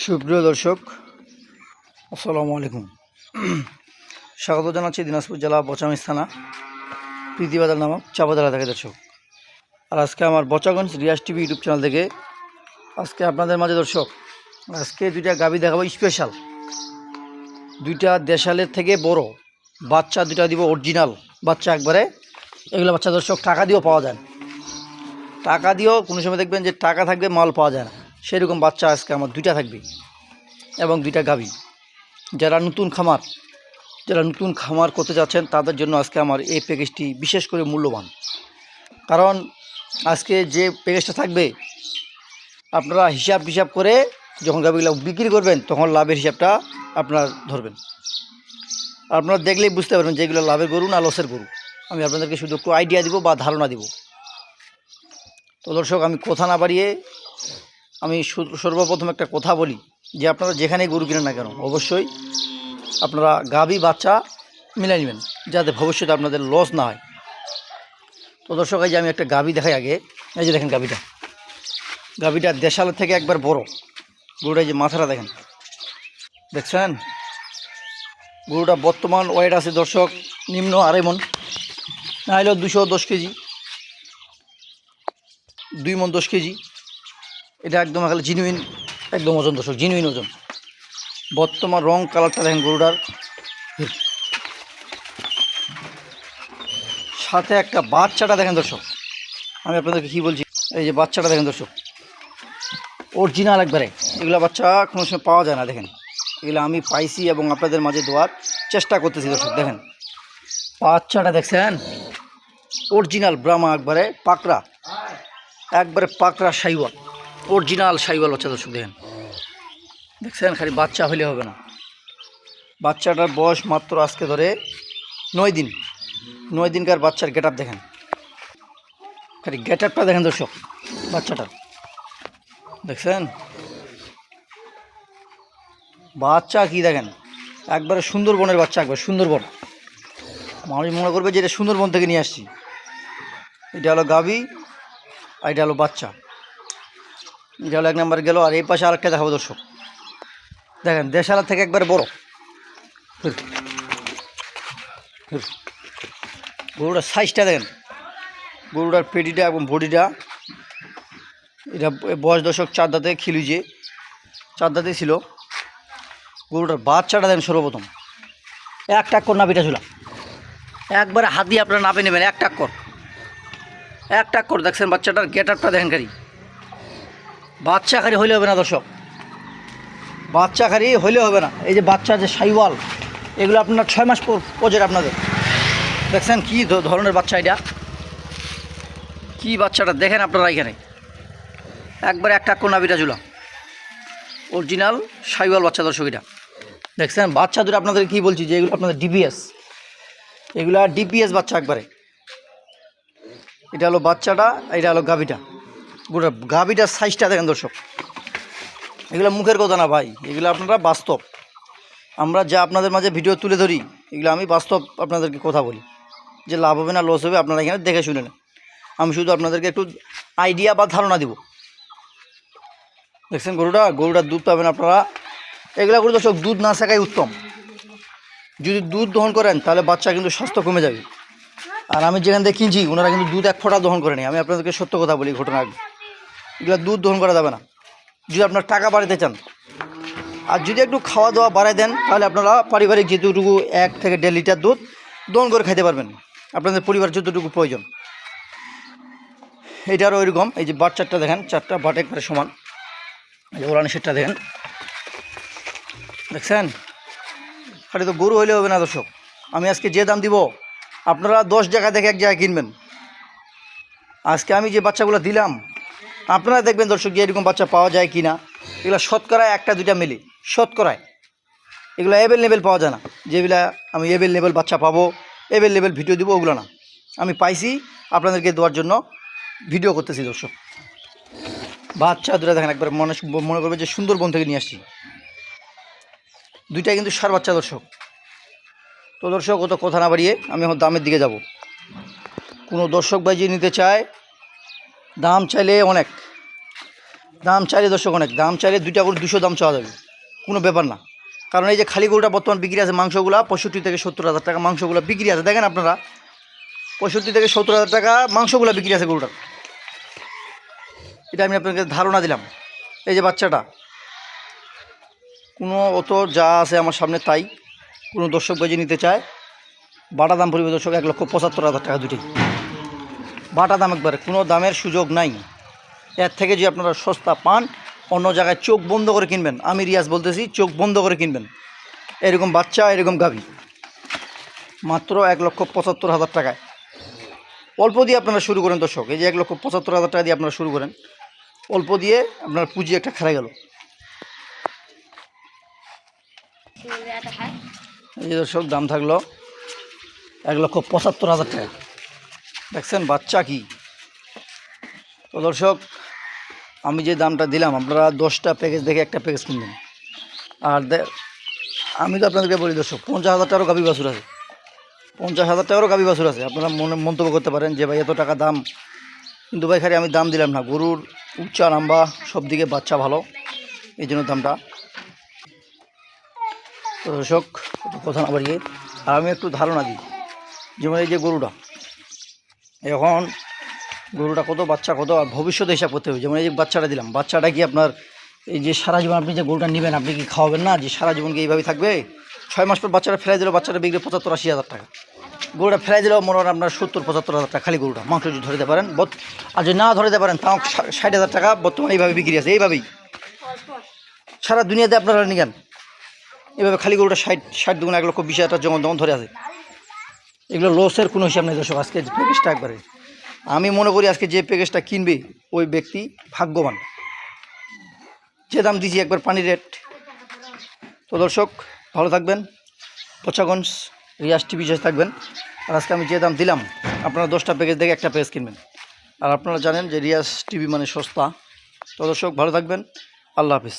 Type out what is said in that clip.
সুপ্রিয় দর্শক, আসসালামু আলাইকুম। স্বাগত জানাচ্ছি দিনাজপুর জেলা বচাগঞ্জ থানা প্রীতিবাজার নামক চাপাতলা থেকে দর্শক। আর আজকে আমার Bachaganj Riyaz TV YouTube channel থেকে আজকে আপনাদের মাঝে দর্শক আজকে দুইটা গাভী দেখাবো স্পেশাল। দুইটা দেশালের থেকে বড় বাচ্চা দুইটা দিব, অরিজিনাল বাচ্চা একবারে। এগুলো বাচ্চা দর্শক টাকা দিয়েও পাওয়া যায় না, টাকা দিয়েও কোনো সময় দেখবেন যে টাকা থাকবে মাল পাওয়া যায় না, সেরকম বাচ্চা আজকে আমার দুইটা থাকবে এবং দুইটা গাভী। যারা নতুন খামার করতে যাচ্ছেন তাদের জন্য আজকে আমার এই প্যাকেজটি বিশেষ করে মূল্যবান। কারণ আজকে যে প্যাকেজটা থাকবে আপনারা হিসাব করে যখন গাভীগুলো বিক্রি করবেন তখন লাভের হিসাবটা আপনারা ধরবেন। আপনারা দেখলেই বুঝতে পারবেন যে এগুলো লাভের গরু না লসের গরু। আমি আপনাদেরকে শুধু একটু আইডিয়া দিব বা ধারণা দিব। তো দর্শক, আমি কথা না বাড়িয়ে আমি সর্বপ্রথম একটা কথা বলি যে আপনারা যেখানে গরু কিনেন না কেন অবশ্যই আপনারা গাভী বাচ্চা মিলাই নেবেন, যাতে ভবিষ্যতে আপনাদের লস না হয়। তো দর্শক, এই যে আমি একটা গাভী দেখাই আগে। এই যে দেখেন গাভীটা দেশালের থেকে একবার বড়। গরুটা যে মাথাটা দেখছেন। গরুটা বর্তমান ওয়েট আছে দর্শক নিম্ন 2.5 মণ, না হলেও 210 কেজি, 2 মণ 10 কেজি। এটা একদম এখানে জিনুইন একদম ওজন দর্শক, জিনুইন ওজন। বর্তমান রং কালারটা দেখেন গরুটার। সাথে একটা বাচ্চাটা দেখেন দর্শক, আমি আপনাদেরকে কী বলছি, এই যে বাচ্চাটা দেখেন দর্শক, অরিজিনাল একবারে। এগুলো বাচ্চা কোনো সময় পাওয়া যায় না। দেখেন এগুলো আমি পাইছি এবং আপনাদের মাঝে দেওয়ার চেষ্টা করতেছি দর্শক। দেখেন বাচ্চাটা দেখছেন, অরিজিনাল ব্রাহ্মা একবারে পাকড়া, একবারে পাকড়া শাইওয়াল, অরিজিনাল শাইওয়াল বাচ্চা দর্শক। দেখছেন খালি বাচ্চা হলে হবে না। বাচ্চাটার বয়স মাত্র আজকে ধরে 9 দিনকার বাচ্চার গেট আপ দেখেন, খালি গেট আপটা দেখেন দর্শক বাচ্চাটার। দেখছেন বাচ্চা কি দেখেন, একবারে সুন্দরবনের বাচ্চা, একবার সুন্দরবন। মানুষ মনে করবে যে এটা সুন্দরবন থেকে নিয়ে আসছি। এটা হলো গাভী আর এটা হলো বাচ্চা। এটা হলো 1 নম্বর গেল। আর এই পাশে আরেকটা দেখাবো দর্শক। দেখেন দেশালা থেকে একবারে বড়। গরুটার সাইজটা দেখেন, গরুটার পেটিটা এবং বডিটা। এটা বয়স দর্শক 4 দাঁতে খিলুজে, 4 দাঁতে ছিল। গরুটার বাচ্চাটা দেখেন সর্বপ্রথম এক টাক্কর নাপিটা ছিল, একবারে হাত দিয়ে আপনারা নাপে নেবেন। এক টাক্কর দেখছেন বাচ্চাটার গেট আপটা দেখেন। বাচ্চা খালি হইলে হবে না দর্শক, বাচ্চা খালি হইলে হবে না। এই যে বাচ্চা যে শাইওয়াল, এগুলো আপনার 6 মাস পর্যন্ত আপনাদের। দেখছেন কী ধরনের বাচ্চা, এটা কী বাচ্চাটা দেখেন আপনারা। এখানে একবারে এক টাক্কর নাপিটা ঝুলা, অরিজিনাল শাইওয়াল বাচ্চা দর্শক। এটা দেখছেন বাচ্চা দুটো আপনাদের কী বলছি যে এগুলো আপনাদের ডিপিএস, এগুলা ডিপিএস বাচ্চা একবারে। এটা হলো বাচ্চাটা, এটা হলো গাভীটা। গোটা গাভীটার সাইজটা দেখেন দর্শক। এগুলো মুখের কথা না ভাই, এগুলো আপনারা বাস্তব। আমরা যা আপনাদের মাঝে ভিডিও তুলে ধরি এগুলো আমি বাস্তব আপনাদেরকে কথা বলি, যে লাভ হবে না লস হবে আপনারা এখানে দেখে শুনে নেন। আমি শুধু আপনাদেরকে একটু আইডিয়া বা ধারণা দিব। দেখছেন গরুটার দুধ পাবেন আপনারা। এগুলো গরু দর্শক দুধ না শেখাই উত্তম। যদি দুধ দহন করেন তাহলে বাচ্চা কিন্তু স্বাস্থ্য কমে যাবে। আর আমি যেখান থেকে কিনছি ওনারা কিন্তু দুধ 1 ফোঁটা দহন করে নেই। আমি আপনাদেরকে সত্য কথা বলি, ঘটনা আগে। এগুলো দুধ দহন করা যাবে না যদি আপনার টাকা বাড়াতে চান। আর যদি একটু খাওয়া দাওয়া বাড়ায় দেন তাহলে আপনারা পারিবারিক যেটুকু 1 থেকে 1.5 লিটার দুধ দহন করে খাইতে পারবেন, আপনাদের পরিবার যতটুকু প্রয়োজন। এটারও ওইরকম। এই যে বাচ্চাটা দেখেন, 4টা বাট একবারে সমান। এই যে ওলানি সেটটা দেখছেন। খালি তো গরু হইলে হবে না দর্শক। আমি আজকে যে দাম দিব আপনারা 10 জায়গা থেকে 1 জায়গায় কিনবেন। আজকে আমি যে বাচ্চাগুলো দিলাম আপনারা দেখবেন দর্শক যে এরকম বাচ্চা পাওয়া যায় কি না। এগুলো শতকরায় 1-2টা মিলি, শতকরায়। এগুলো অ্যাভেলেবেল পাওয়া যায় না। যেগুলো আমি অ্যাভেলেবেল বাচ্চা পাবো, অ্যাভেলেবেল ভিডিও দিব, ওগুলো না। আমি পাইছি আপনাদেরকে দেওয়ার জন্য ভিডিও করতেছি দর্শক। বাচ্চা দুটো দেখেন, একবার মনে করবে যে সুন্দরবন থেকে নিয়ে আসছি। দুইটাই কিন্তু সার বাচ্চা দর্শক। তো দর্শক অত কথা না বাড়িয়ে আমি এখন দামের দিকে যাব। কোনো দর্শক ভাই যে নিতে চায়, দাম চাইলে অনেক, দাম চাইলে দর্শক অনেক, দাম চাইলে 2টা করে 200 দাম চাওয়া যাবে, কোনো ব্যাপার না। কারণ এই যে খালি গরুটা বর্তমান বিক্রি আছে মাংসগুলা 65 থেকে 70 হাজার টাকা মাংসগুলো বিক্রি আছে, দেখেন আপনারা 65 থেকে 70 হাজার টাকা মাংসগুলো বিক্রি আছে গরুটার। এটা আমি আপনাকে ধারণা দিলাম। এই যে বাচ্চাটা কোনো অত যা আছে আমার সামনে তাই, কোনো দর্শক বেজে নিতে চায় বাটা দাম পড়বে দর্শক 1,75,000 টাকা দুটোই, বাটা দাম একবারে, কোনো দামের সুযোগ নাই। এর থেকে যে আপনারা সস্তা পান অন্য জায়গায় চোখ বন্ধ করে কিনবেন, আমি রিয়াজ বলতেছি চোখ বন্ধ করে কিনবেন। এরকম বাচ্চা এরকম গাভী মাত্র 1,75,000 টাকায়। অল্প দিয়ে আপনারা শুরু করেন দর্শক, এই যে 1,75,000 টাকা দিয়ে আপনারা শুরু করেন, অল্প দিয়ে আপনার পুঁজি একটা খেলা গেল। এই যে দর্শক দাম থাকলো 1,75,000 টাকা। দেখছেন বাচ্চা কি। তো দর্শক আমি যে দামটা দিলাম আপনারা 10টা প্যাকেজ দেখে একটা প্যাকেজ কিনবেন। আর আমি তো আপনাদেরকে বলি দর্শক 50,000 টাকারও গাভী বাছুর আছে, 50,000 টাকারও গাভী বাছুর আছে। আপনারা মন্তব্য করতে পারেন যে ভাই এত টাকা দাম, কিন্তু ভাই খালি আমি দাম দিলাম না, গরুর উচ্চা নাম্বা সব দিকে বাচ্চা ভালো, এই জন্য দামটা। তো দর্শক কথা না বাড়িয়ে আর আমি একটু ধারণা দিই, যেমন এই যে গরুটা এখন গরুটা কত বাচ্চা কত আর ভবিষ্যতে হিসাব করতে হবে। যেমন এই যে বাচ্চাটা দিলাম, বাচ্চাটা কি আপনার এই যে সারা জীবন আপনি যে গরুটা নেবেন আপনি কি খাওয়াবেন না যে সারা জীবন কি এইভাবেই থাকবে? 6 মাস পর বাচ্চাটা ফেলাই দিল, বাচ্চাটা বিক্রি 75-80 হাজার টাকা, গরুটা ফেলাই দিলেও মনে হয় আপনার 70-75 হাজার টাকা খালি গরুটা মাংস যদি ধরে দিতে পারেন, আর যদি না ধরে দিতে পারেন তাও 60,000 টাকা বর্তমানে এইভাবে বিক্রি আছে। এইভাবেই সারা দুনিয়াতে আপনারা নিগান এইভাবে খালি গরুটা 60 দুগুণ 1,20,000 টাকা যখন ধরে আছে। এগুলো লসের কোনো হিসাব নেই দর্শক। আজকে প্যাকেজটা একবারে আমি মনে করি আজকে যে প্যাকেজটা কিনবে ওই ব্যক্তি ভাগ্যবান, যে দাম দিয়েছি একবার পানি রেট। তো দর্শক ভালো থাকবেন, পচাগঞ্জ রিয়াজ টিভি থাকবেন। আর আজকে আমি যে দাম দিলাম আপনারা 10টা প্যাকেজ দেখে একটা প্যাকেজ কিনবেন। আর আপনারা জানেন যে রিয়াজ টিভি মানে সস্তা। তো দর্শক ভালো থাকবেন, আল্লাহ হাফিজ।